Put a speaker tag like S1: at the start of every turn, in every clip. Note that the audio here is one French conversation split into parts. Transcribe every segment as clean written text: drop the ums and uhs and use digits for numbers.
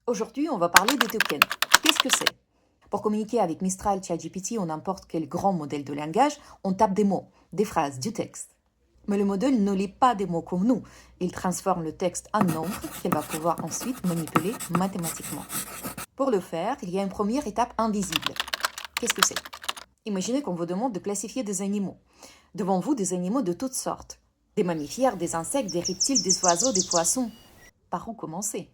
S1: Aujourd'hui, on va parler des tokens. Qu'est-ce que c'est? Pour communiquer avec Mistral, ChatGPT ou n'importe quel grand modèle de langage, on tape des mots, des phrases, du texte. Mais le modèle ne lit pas des mots comme nous. Il transforme le texte en nombre qu'il va pouvoir ensuite manipuler mathématiquement. Pour le faire, il y a une première étape invisible. Qu'est-ce que c'est? Imaginez qu'on vous demande de classifier des animaux. Devant vous, des animaux de toutes sortes. Des mammifères, des insectes, des reptiles, des oiseaux, des poissons. Par où commencer?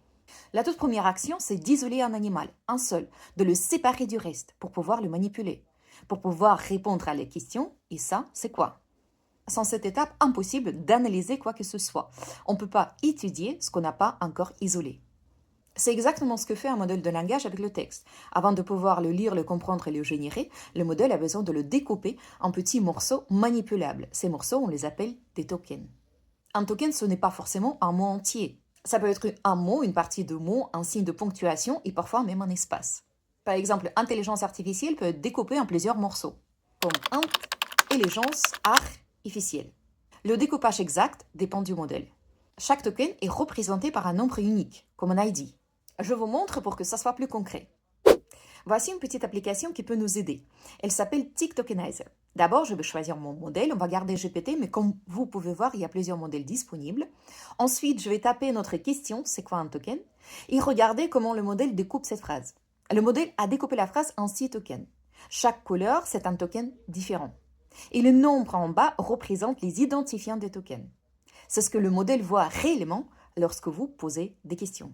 S1: La toute première action, c'est d'isoler un animal, un seul, de le séparer du reste pour pouvoir le manipuler, pour pouvoir répondre à les questions. Et ça, c'est quoi? Sans cette étape, impossible d'analyser quoi que ce soit. On ne peut pas étudier ce qu'on n'a pas encore isolé. C'est exactement ce que fait un modèle de langage avec le texte. Avant de pouvoir le lire, le comprendre et le générer, le modèle a besoin de le découper en petits morceaux manipulables. Ces morceaux, on les appelle des tokens. Un token, ce n'est pas forcément un mot entier. Ça peut être un mot, une partie de mot, un signe de ponctuation et parfois même un espace. Par exemple, intelligence artificielle peut être découpée en plusieurs morceaux, comme intelligence artificielle. Le découpage exact dépend du modèle. Chaque token est représenté par un nombre unique, comme un ID. Je vous montre pour que ça soit plus concret. Voici une petite application qui peut nous aider. Elle s'appelle TikTokenizer. D'abord, je vais choisir mon modèle. On va garder GPT, mais comme vous pouvez voir, il y a plusieurs modèles disponibles. Ensuite, je vais taper notre question, c'est quoi un token? Et regardez comment le modèle découpe cette phrase. Le modèle a découpé la phrase en 6 tokens. Chaque couleur, c'est un token différent. Et le nombre en bas représente les identifiants des tokens. C'est ce que le modèle voit réellement lorsque vous posez des questions.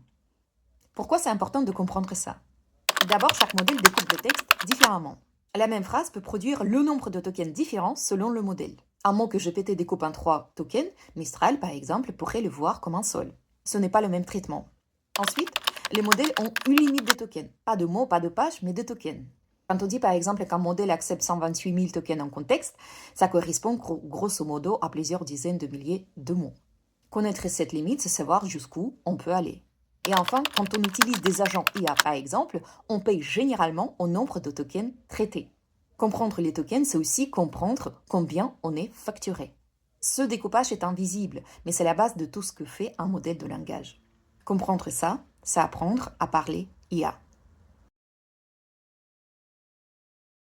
S1: Pourquoi c'est important de comprendre ça? D'abord, chaque modèle découpe le texte différemment. La même phrase peut produire le nombre de tokens différents selon le modèle. Un mot que GPT découpe en 3 tokens, Mistral par exemple pourrait le voir comme un seul. Ce n'est pas le même traitement. Ensuite, les modèles ont une limite de tokens. Pas de mots, pas de pages, mais de tokens. Quand on dit par exemple qu'un modèle accepte 128 000 tokens en contexte, ça correspond grosso modo à plusieurs dizaines de milliers de mots. Connaître cette limite, c'est savoir jusqu'où on peut aller. Et enfin, quand on utilise des agents IA par exemple, on paye généralement au nombre de tokens traités. Comprendre les tokens, c'est aussi comprendre combien on est facturé. Ce découpage est invisible, mais c'est la base de tout ce que fait un modèle de langage. Comprendre ça, c'est apprendre à parler IA.